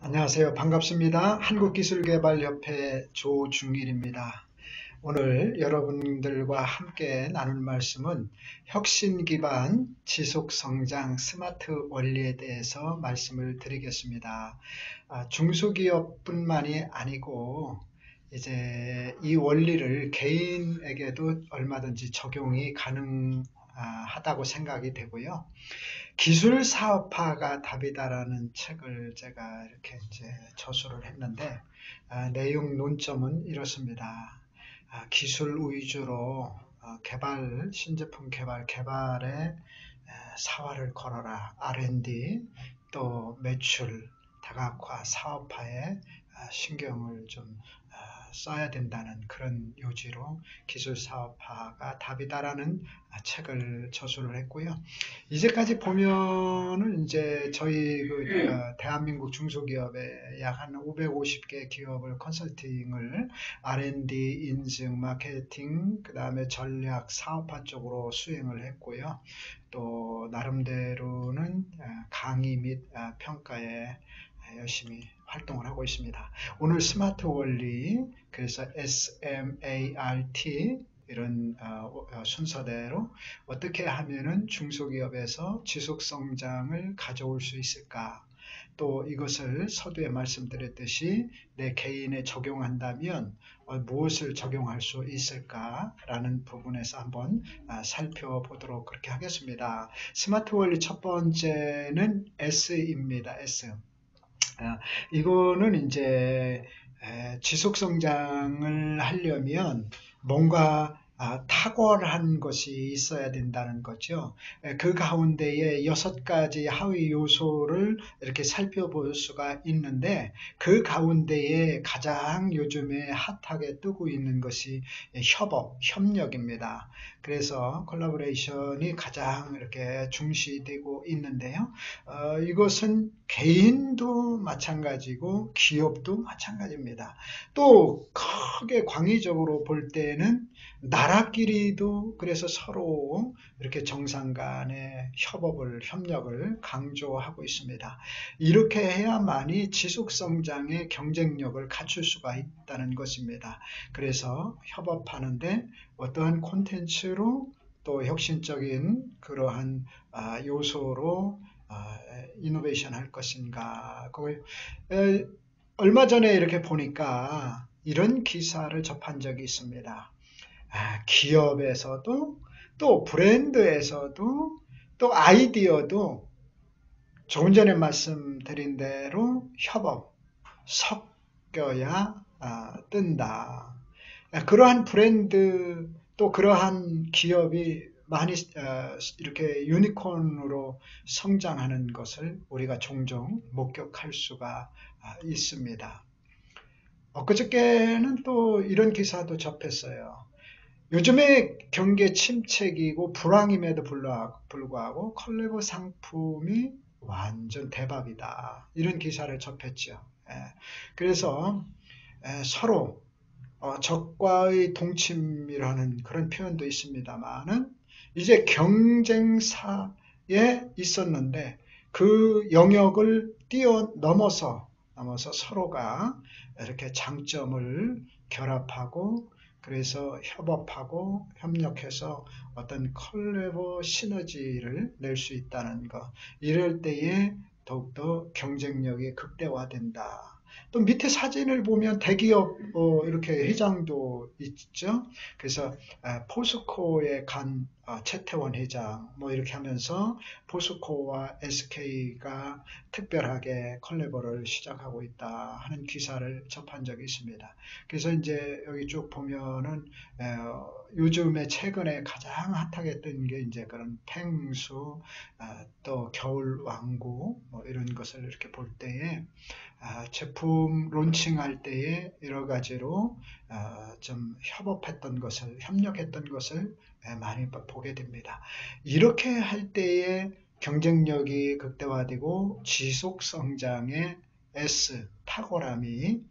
안녕하세요. 반갑습니다. 한국기술개발협회 조중일입니다. 오늘 여러분들과 함께 나눌 말씀은 혁신 기반 지속성장 스마트 원리에 대해서 말씀을 드리겠습니다. 중소기업뿐만이 아니고 이제 이 원리를 개인에게도 얼마든지 적용이 가능하다고 생각이 되고요. 기술 사업화가 답이다라는 책을 제가 이렇게 이제 저술을 했는데, 내용 논점은 이렇습니다. 기술 위주로 신제품 개발에 사활을 걸어라. R&D, 또 매출, 다각화, 사업화에 신경을 좀 써야 된다는 그런 요지로 기술 사업화가 답이다라는 책을 저술을 했고요. 이제까지 보면은 이제 저희 대한민국 중소기업에 약 한 550개 기업을 컨설팅을 R&D, 인증, 마케팅, 그 다음에 전략, 사업화 쪽으로 수행을 했고요. 또 나름대로는 강의 및 평가에 열심히 활동을 하고 있습니다. 오늘 스마트 원리, 그래서 SMART 이런 순서대로 어떻게 하면은 중소기업에서 지속성장을 가져올 수 있을까? 또 이것을 서두에 말씀드렸듯이 내 개인에 적용한다면 무엇을 적용할 수 있을까라는 부분에서 한번 살펴보도록 그렇게 하겠습니다. 스마트 원리 첫 번째는 S입니다. S. 이거는 이제 지속성장을 하려면 뭔가 탁월한 것이 있어야 된다는 거죠. 그 가운데에 6가지 하위 요소를 이렇게 살펴볼 수가 있는데, 그 가운데에 가장 요즘에 핫하게 뜨고 있는 것이 협력입니다. 그래서 콜라보레이션이 가장 이렇게 중시되고 있는데요. 이것은 개인도 마찬가지고 기업도 마찬가지입니다. 또 크게 광의적으로 볼 때는 나라끼리도 그래서 서로 이렇게 정상 간의 협력을 강조하고 있습니다. 이렇게 해야만이 지속성장의 경쟁력을 갖출 수가 있다는 것입니다. 그래서 협업하는데 어떠한 콘텐츠로 또 혁신적인 그러한 요소로 이노베이션 할 것인가. 얼마 전에 이렇게 보니까 이런 기사를 접한 적이 있습니다. 기업에서도 또 브랜드에서도 또 아이디어도 조금 전에 말씀드린 대로 섞여야 뜬다. 그러한 브랜드 또 그러한 기업이 많이 이렇게 유니콘으로 성장하는 것을 우리가 종종 목격할 수가 있습니다. 엊그저께는 또 이런 기사도 접했어요. 요즘에 경기 침체기고 불황임에도 불구하고 컬래버 상품이 완전 대박이다. 이런 기사를 접했죠. 그래서 서로 적과의 동침이라는 그런 표현도 있습니다만은 이제 경쟁사에 있었는데 그 영역을 뛰어넘어서 서로가 이렇게 장점을 결합하고 그래서 협업하고 협력해서 어떤 컬래버 시너지를 낼 수 있다는 것. 이럴 때에 더욱더 경쟁력이 극대화된다. 또 밑에 사진을 보면 대기업 이렇게 회장도 있죠. 그래서 포스코에 간 최태원 회장 뭐 이렇게 하면서 포스코와 SK가 특별하게 콜래버를 시작하고 있다 하는 기사를 접한 적이 있습니다. 그래서 이제 여기 쭉 보면은 요즘에 최근에 가장 핫하게 뜬 게 이제 그런 펭수 또 겨울 왕국 뭐 이런 것을 이렇게 볼 때에 제품 론칭할 때에 여러 가지로 좀 협력했던 것을 많이 보게 됩니다. 이렇게 할 때에 경쟁력이 극대화되고 지속 성장의 S, 탁월함이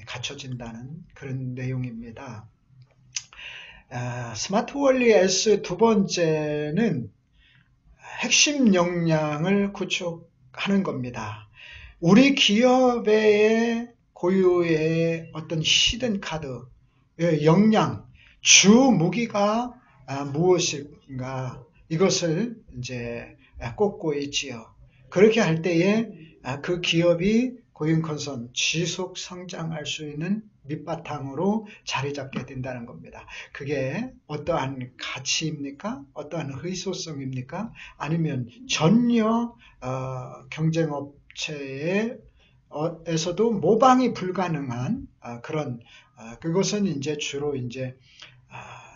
갖춰진다는 그런 내용입니다. 스마트 원리 S 두 번째는 핵심 역량을 구축하는 겁니다. 우리 기업의 고유의 어떤 히든 카드, 역량, 주 무기가 무엇인가 이것을 이제 꼽고 있지요. 그렇게 할 때에 그 기업이 고용 컨선 지속 성장할 수 있는 밑바탕으로 자리 잡게 된다는 겁니다. 그게 어떠한 가치입니까? 어떠한 의소성입니까? 아니면 전혀 경쟁업체에 에서도 모방이 불가능한 그런 그것은 이제 주로 이제 아,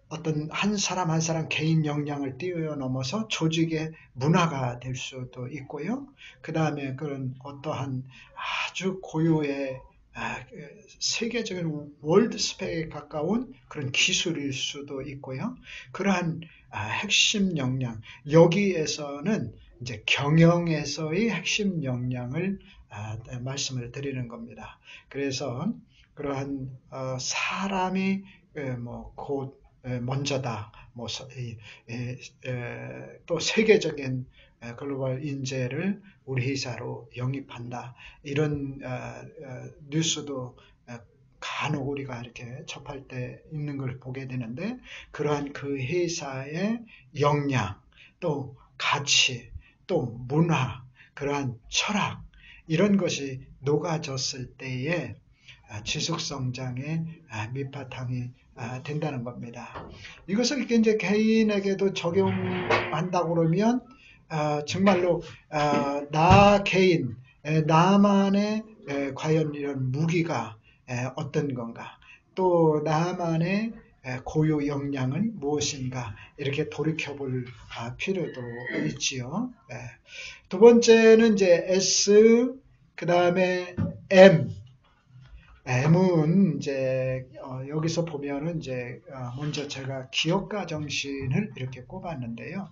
어떤 한 사람 한 사람 개인 역량을 뛰어넘어서 조직의 문화가 될 수도 있고요. 그 다음에 그런 어떠한 아주 고유의 세계적인 월드 스펙에 가까운 그런 기술일 수도 있고요. 그러한 핵심 역량, 여기에서는 이제 경영에서의 핵심 역량을 말씀을 드리는 겁니다. 그래서 그러한 사람이 뭐곧 먼저다. 또 세계적인 글로벌 인재를 우리 회사로 영입한다. 이런 뉴스도 간혹 우리가 이렇게 접할 때 있는 걸 보게 되는데 그러한 그 회사의 역량, 또 가치, 또 문화, 그러한 철학 이런 것이 녹아졌을 때에 지속성장의 밑바탕이 된다는 겁니다. 이것을 이제 개인에게도 적용한다고 그러면 정말로 나 개인, 나만의 과연 이런 무기가 어떤 건가, 또 나만의 고유 역량은 무엇인가 이렇게 돌이켜볼 필요도 있지요. 두 번째는 이제 S, 그 다음에 M. M은 이제 여기서 보면은 이제 먼저 제가 기업가 정신을 이렇게 꼽았는데요.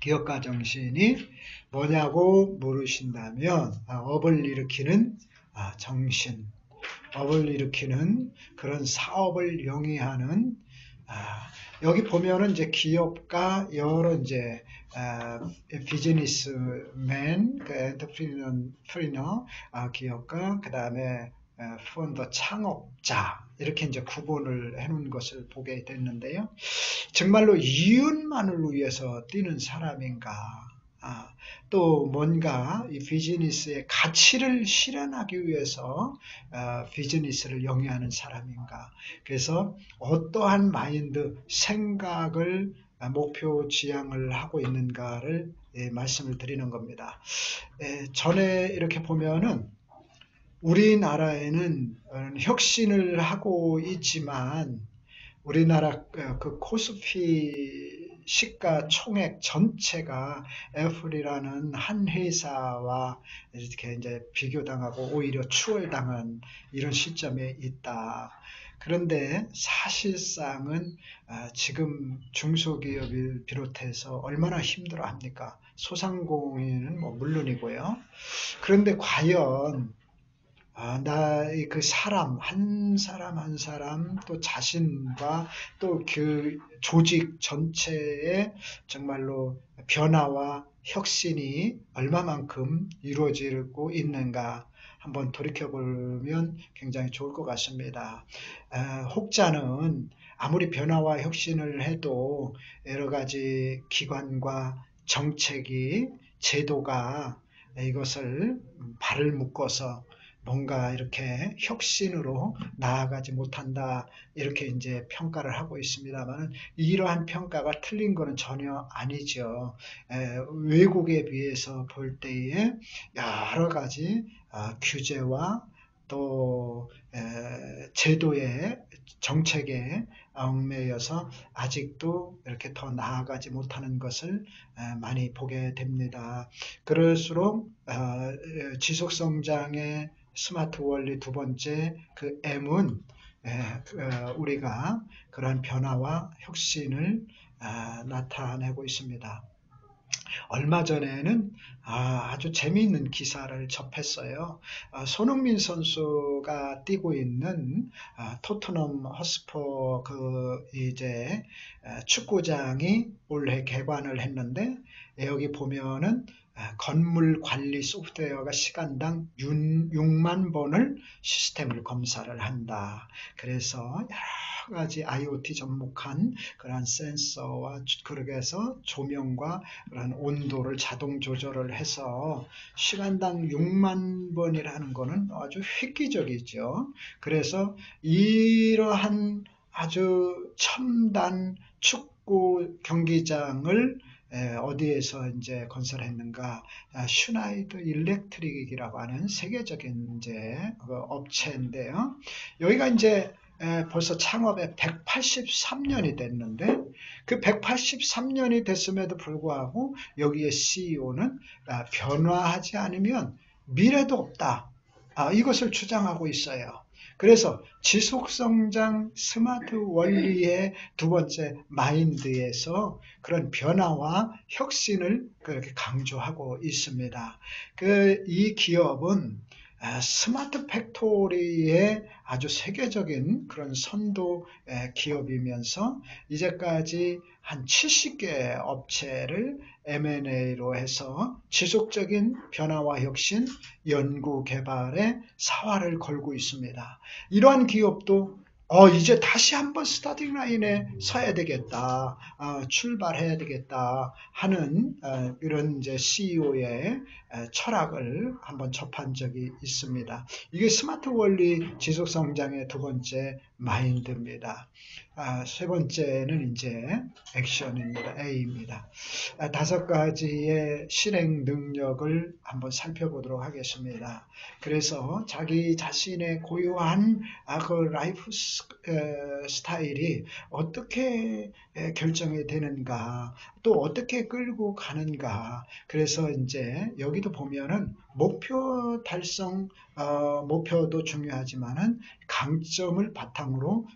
기업가 정신이 뭐냐고 물으신다면 업을 일으키는 정신, 업을 일으키는 그런 사업을 영위하는 여기 보면은 이제 기업가 여러 이제 비즈니스맨, 그 엔터프리너, 기업가, 그 다음에 펀더 창업자 이렇게 이제 구분을 해놓은 것을 보게 됐는데요. 정말로 이윤만을 위해서 뛰는 사람인가? 또 뭔가 이 비즈니스의 가치를 실현하기 위해서 비즈니스를 영위하는 사람인가? 그래서 어떠한 마인드, 생각을 목표 지향을 하고 있는가를 말씀을 드리는 겁니다. 전에 이렇게 보면은 우리나라에는 혁신을 하고 있지만 우리나라 그 코스피 시가총액 전체가 애플이라는 한 회사와 이렇게 이제 비교당하고 오히려 추월당한 이런 시점에 있다. 그런데 사실상은 지금 중소기업을 비롯해서 얼마나 힘들어합니까? 소상공인은 뭐 물론이고요. 그런데 과연 나의 그 사람, 한 사람 한 사람, 또 자신과 또 그 조직 전체의 정말로 변화와 혁신이 얼마만큼 이루어지고 있는가 한번 돌이켜보면 굉장히 좋을 것 같습니다. 혹자는 아무리 변화와 혁신을 해도 여러 가지 기관과 정책이, 제도가 이것을 발을 묶어서 뭔가 이렇게 혁신으로 나아가지 못한다 이렇게 이제 평가를 하고 있습니다만 이러한 평가가 틀린 것은 전혀 아니죠. 외국에 비해서 볼 때에 여러 가지 규제와 또 제도의 정책에 얽매여서 아직도 이렇게 더 나아가지 못하는 것을 많이 보게 됩니다. 그럴수록 지속성장의 스마트 원리 두 번째 그 M은 우리가 그러한 변화와 혁신을 나타내고 있습니다. 얼마 전에는 아주 재미있는 기사를 접했어요. 손흥민 선수가 뛰고 있는 토트넘 허스퍼 그 이제 축구장이 올해 개관을 했는데 여기 보면은 건물 관리 소프트웨어가 시간당 6만 번을 시스템을 검사를 한다. 그래서 여러 가지 IoT 접목한 그러한 센서와 그렇게 해서 조명과 그런 온도를 자동 조절을 해서 시간당 6만 번이라는 것은 아주 획기적이죠. 그래서 이러한 아주 첨단 축구 경기장을 어디에서 이제 건설했는가? 슈나이더 일렉트릭이라고 하는 세계적인 이제 그 업체인데요. 여기가 이제 벌써 창업에 183년이 됐는데 그 183년이 됐음에도 불구하고 여기에 CEO는 변화하지 않으면 미래도 없다. 이것을 주장하고 있어요. 그래서 지속성장 스마트 원리의 두 번째 마인드에서 그런 변화와 혁신을 그렇게 강조하고 있습니다. 이 기업은 스마트 팩토리의 아주 세계적인 그런 선도 기업이면서 이제까지 한 70개 업체를 M&A로 해서 지속적인 변화와 혁신, 연구 개발에 사활을 걸고 있습니다. 이러한 기업도 이제 다시 한번 스타팅 라인에 서야 되겠다, 출발해야 되겠다 하는 이런 이제 CEO의 철학을 한번 접한 적이 있습니다. 이게 스마트 원리 지속 성장의 두 번째 마인드입니다. 세 번째는 이제 액션입니다. A입니다. 다섯 가지의 실행 능력을 한번 살펴보도록 하겠습니다. 그래서 자기 자신의 고유한 그 라이프 스타일이 어떻게 결정이 되는가, 또 어떻게 끌고 가는가. 그래서 이제 여기도 보면은 목표 달성, 목표도 중요하지만은 강점을 바탕으로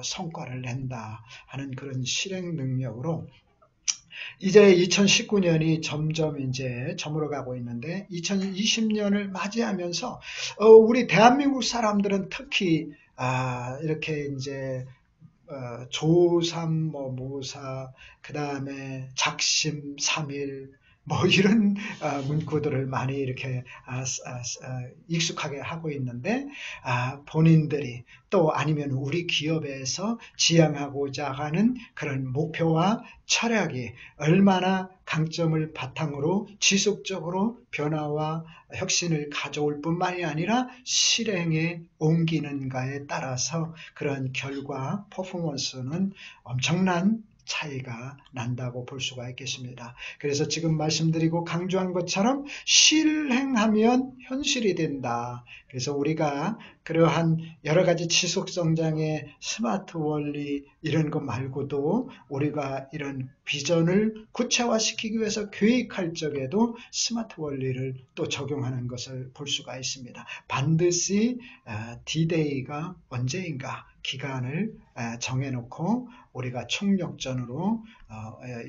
성과를 낸다 하는 그런 실행 능력으로 이제 2019년이 점점 이제 저물어가고 있는데 2020년을 맞이하면서 우리 대한민국 사람들은 특히 이렇게 이제 조삼, 모사, 그 다음에 작심, 삼일, 이런 문구들을 많이 이렇게 익숙하게 하고 있는데 본인들이 또 아니면 우리 기업에서 지향하고자 하는 그런 목표와 철학이 얼마나 강점을 바탕으로 지속적으로 변화와 혁신을 가져올 뿐만이 아니라 실행에 옮기는가에 따라서 그런 결과 퍼포먼스는 엄청난 차이가 난다고 볼 수가 있겠습니다. 그래서 지금 말씀드리고 강조한 것처럼 실행하면 현실이 된다. 그래서 우리가 그러한 여러 가지 지속성장의 스마트 원리 이런 것 말고도 우리가 이런 비전을 구체화시키기 위해서 계획할 적에도 스마트 원리를 또 적용하는 것을 볼 수가 있습니다. 반드시 D-Day가 언제인가 기간을 정해놓고 우리가 총력전으로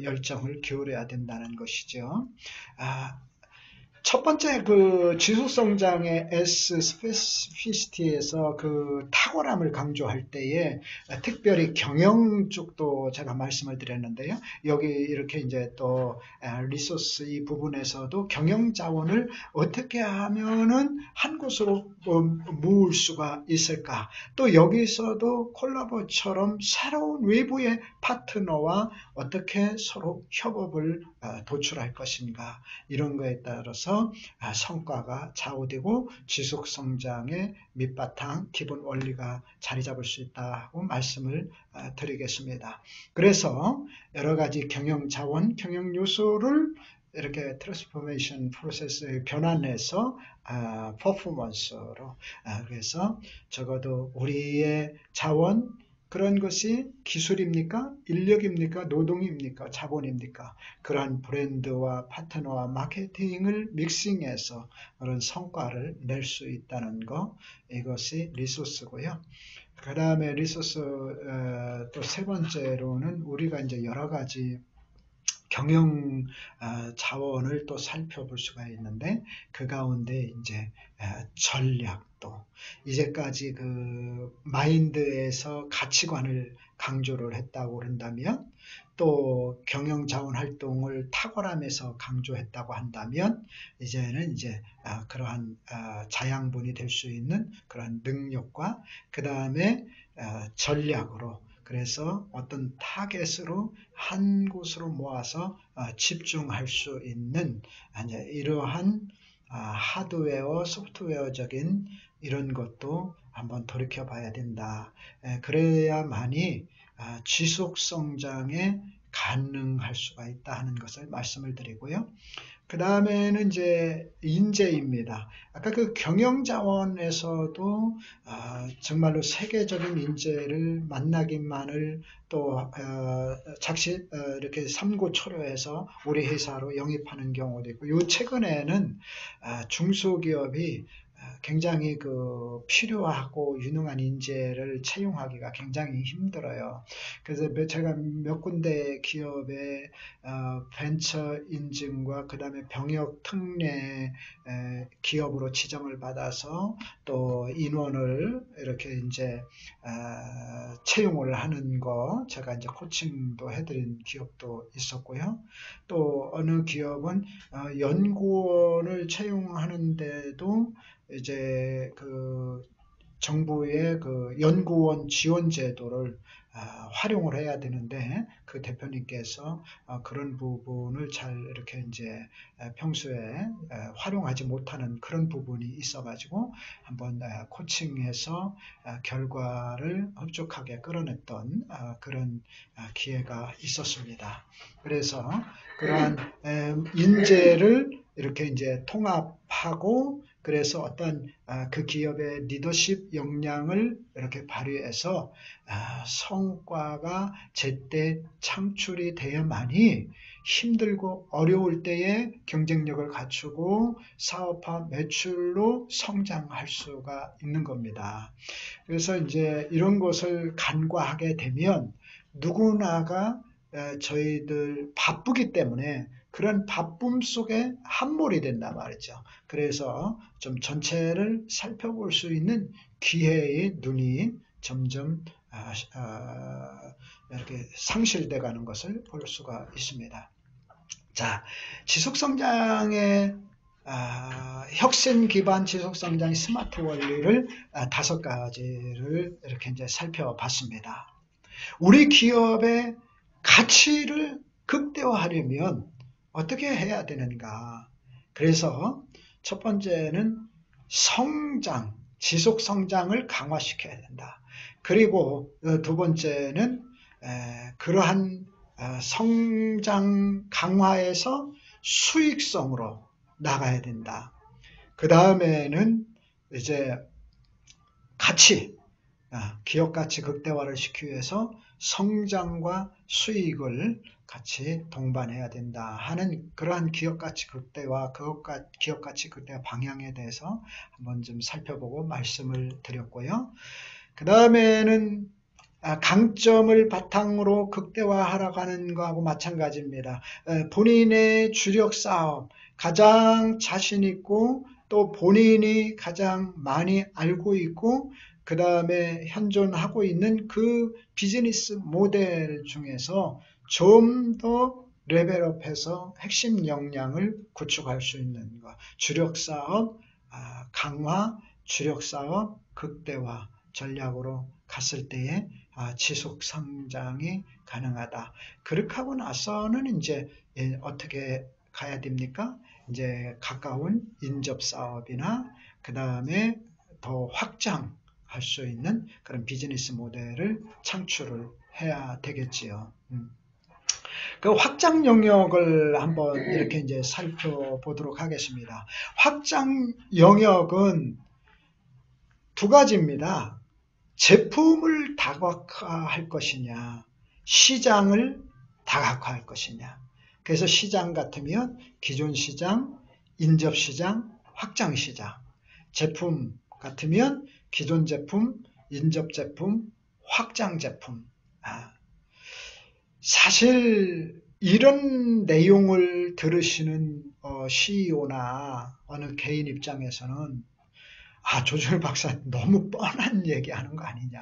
열정을 기울여야 된다는 것이죠. 첫 번째 그 지속성장의 S 스페시피시티에서 그 탁월함을 강조할 때에 특별히 경영 쪽도 제가 말씀을 드렸는데요. 여기 이렇게 이제 또 리소스 이 부분에서도 경영 자원을 어떻게 하면은 한 곳으로 모을 수가 있을까? 또 여기서도 콜라보처럼 새로운 외부의 파트너와 어떻게 서로 협업을 도출할 것인가? 이런 거에 따라서 성과가 좌우되고 지속성장의 밑바탕 기본 원리가 자리 잡을 수 있다고 말씀을 드리겠습니다. 그래서 여러 가지 경영 자원, 경영 요소를 이렇게 트랜스포메이션 프로세스에 변환해서 퍼포먼스로 그래서 적어도 우리의 자원 그런 것이 기술입니까? 인력입니까? 노동입니까? 자본입니까? 그러한 브랜드와 파트너와 마케팅을 믹싱해서 그런 성과를 낼 수 있다는 거 이것이 리소스고요. 그 다음에 리소스 또 세 번째로는 우리가 이제 여러 가지 경영 자원을 또 살펴볼 수가 있는데 그 가운데 이제 전략도 이제까지 그 마인드에서 가치관을 강조를 했다고 그런다면 또 경영자원 활동을 탁월함에서 강조했다고 한다면 이제는 이제 그러한 자양분이 될 수 있는 그런 능력과 그 다음에 전략으로 그래서 어떤 타겟으로 한 곳으로 모아서 집중할 수 있는 이러한 하드웨어, 소프트웨어적인 이런 것도 한번 돌이켜 봐야 된다. 그래야만이 지속 성장에 가능할 수가 있다 하는 것을 말씀을 드리고요. 그 다음에는 이제 인재입니다. 아까 그 경영자원에서도 정말로 세계적인 인재를 만나기만을 또 이렇게 삼고초려해서 우리 회사로 영입하는 경우도 있고, 요 최근에는 중소기업이 굉장히 그 필요하고 유능한 인재를 채용하기가 굉장히 힘들어요. 그래서 제가 몇 군데 기업의 벤처 인증과 그 다음에 병역 특례 기업으로 지정을 받아서 또 인원을 이렇게 이제 채용을 하는 거 제가 이제 코칭도 해드린 기업도 있었고요. 또 어느 기업은 연구원을 채용하는데도 이제 그 정부의 그 연구원 지원 제도를 활용을 해야 되는데 그 대표님께서 그런 부분을 잘 이렇게 이제 평소에 활용하지 못하는 그런 부분이 있어가지고 한번 코칭해서 결과를 흡족하게 끌어냈던 그런 기회가 있었습니다. 그래서 그러한 인재를 이렇게 이제 통합하고 그래서 어떤 그 기업의 리더십 역량을 이렇게 발휘해서 성과가 제때 창출이 되어야만이 힘들고 어려울 때에 경쟁력을 갖추고 사업화 매출로 성장할 수가 있는 겁니다. 그래서 이제 이런 것을 간과하게 되면 누구나가 저희들 바쁘기 때문에 그런 바쁨 속에 함몰이 된단 말이죠. 그래서 좀 전체를 살펴볼 수 있는 기회의 눈이 점점 이렇게 상실돼 가는 것을 볼 수가 있습니다. 자, 지속성장의 혁신 기반 지속성장의 스마트 원리를 5가지를 이렇게 이제 살펴봤습니다. 우리 기업의 가치를 극대화하려면 어떻게 해야 되는가? 그래서 첫 번째는 성장, 지속 성장을 강화시켜야 된다. 그리고 두 번째는 그러한 성장 강화에서 수익성으로 나가야 된다. 그 다음에는 이제 가치, 기업 가치 극대화를 시키기 위해서 성장과 수익을 같이 동반해야 된다 하는 그러한 기업 가치 극대화, 기업 가치 극대화 방향에 대해서 한번 좀 살펴보고 말씀을 드렸고요. 그 다음에는 강점을 바탕으로 극대화하라고 하는 거하고 마찬가지입니다. 본인의 주력 사업, 가장 자신 있고 또 본인이 가장 많이 알고 있고 그 다음에 현존하고 있는 그 비즈니스 모델 중에서 좀 더 레벨업해서 핵심 역량을 구축할 수 있는 것. 주력 사업 강화, 주력 사업 극대화 전략으로 갔을 때에 지속 성장이 가능하다. 그렇게 하고 나서는 이제 어떻게 가야 됩니까? 이제 가까운 인접 사업이나 그 다음에 더 확장할 수 있는 그런 비즈니스 모델을 창출을 해야 되겠지요. 그 확장 영역을 한번 이렇게 이제 살펴보도록 하겠습니다. 확장 영역은 두 가지입니다. 제품을 다각화할 것이냐, 시장을 다각화할 것이냐. 그래서 시장 같으면 기존 시장, 인접 시장, 확장 시장. 제품 같으면 기존 제품, 인접 제품, 확장 제품. 사실 이런 내용을 들으시는 CEO나 어느 개인 입장에서는 조준일 박사 너무 뻔한 얘기하는 거 아니냐.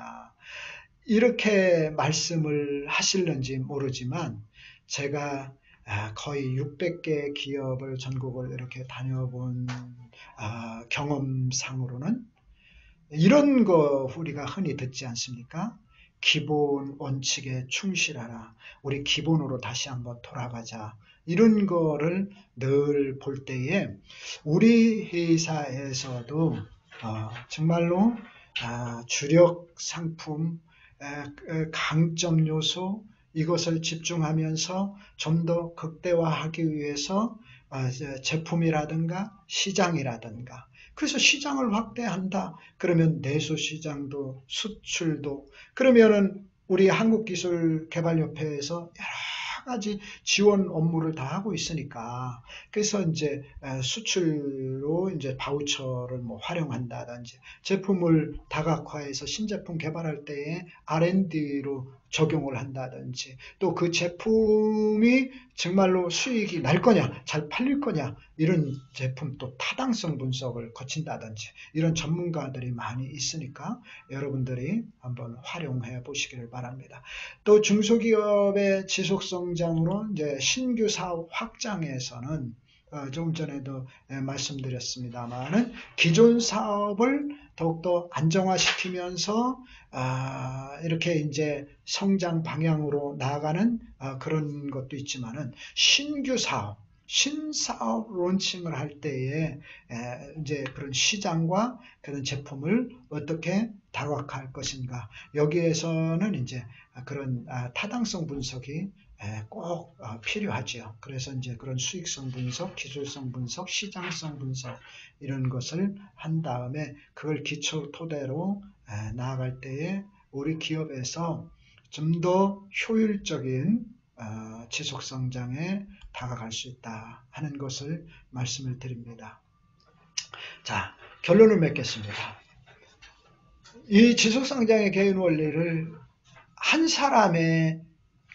이렇게 말씀을 하실는지 모르지만 제가 거의 600개 기업을 전국을 이렇게 다녀본 경험상으로는 이런 거 우리가 흔히 듣지 않습니까? 기본 원칙에 충실하라. 우리 기본으로 다시 한번 돌아가자. 이런 거를 늘 볼 때에 우리 회사에서도 정말로 주력 상품, 강점 요소 이것을 집중하면서 좀 더 극대화하기 위해서 제품이라든가 시장이라든가 그래서 시장을 확대한다. 그러면 내수 시장도 수출도 그러면은 우리 한국기술개발협회에서 여러 가지 지원 업무를 다 하고 있으니까 그래서 이제 수출로 이제 바우처를 뭐 활용한다든지 제품을 다각화해서 신제품 개발할 때에 R&D로 적용을 한다든지 또 그 제품이 정말로 수익이 날 거냐 잘 팔릴 거냐 이런 제품 또 타당성 분석을 거친다든지 이런 전문가들이 많이 있으니까 여러분들이 한번 활용해 보시기를 바랍니다. 또 중소기업의 지속성장으로 이제 신규 사업 확장에서는 조금 전에도 말씀드렸습니다만은 기존 사업을 더욱더 안정화시키면서 이렇게 이제 성장 방향으로 나아가는 그런 것도 있지만은 신규 사업, 신사업 론칭을 할 때에 이제 그런 시장과 그런 제품을 어떻게 다각화할 것인가 여기에서는 이제 그런 타당성 분석이 꼭 필요하죠. 그래서 이제 그런 수익성 분석, 기술성 분석, 시장성 분석 이런 것을 한 다음에 그걸 기초 토대로 나아갈 때에 우리 기업에서 좀 더 효율적인 지속성장에 다가갈 수 있다 하는 것을 말씀을 드립니다. 자, 결론을 맺겠습니다. 이 지속성장의 개인 원리를 한 사람의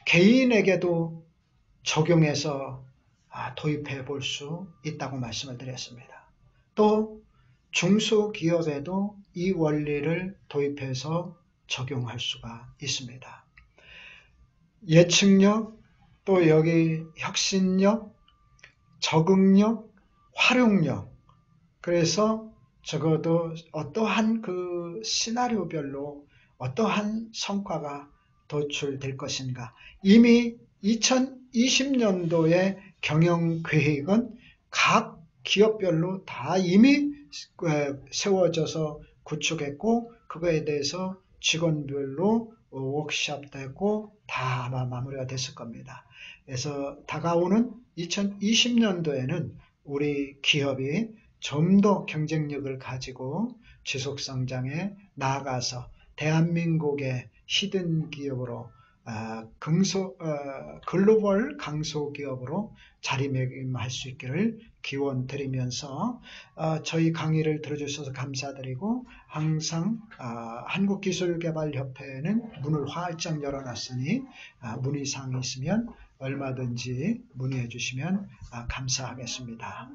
개인에게도 적용해서 도입해 볼 수 있다고 말씀을 드렸습니다. 또 중소기업에도 이 원리를 도입해서 적용할 수가 있습니다. 예측력, 또 여기 혁신력, 적응력, 활용력 그래서 적어도 어떠한 그 시나리오별로 어떠한 성과가 도출될 것인가 이미 2020년도의 경영계획은 각 기업별로 다 이미 세워져서 구축했고 그거에 대해서 직원별로 워크숍되고 다 아마 마무리가 됐을 겁니다. 그래서 다가오는 2020년도에는 우리 기업이 좀 더 경쟁력을 가지고 지속성장에 나아가서 대한민국의 히든 기업으로 글로벌 강소기업으로 자리매김할 수 있기를 기원 드리면서 저희 강의를 들어주셔서 감사드리고 항상 한국기술개발협회는 문을 활짝 열어놨으니 문의사항이 있으면 얼마든지 문의해 주시면 감사하겠습니다.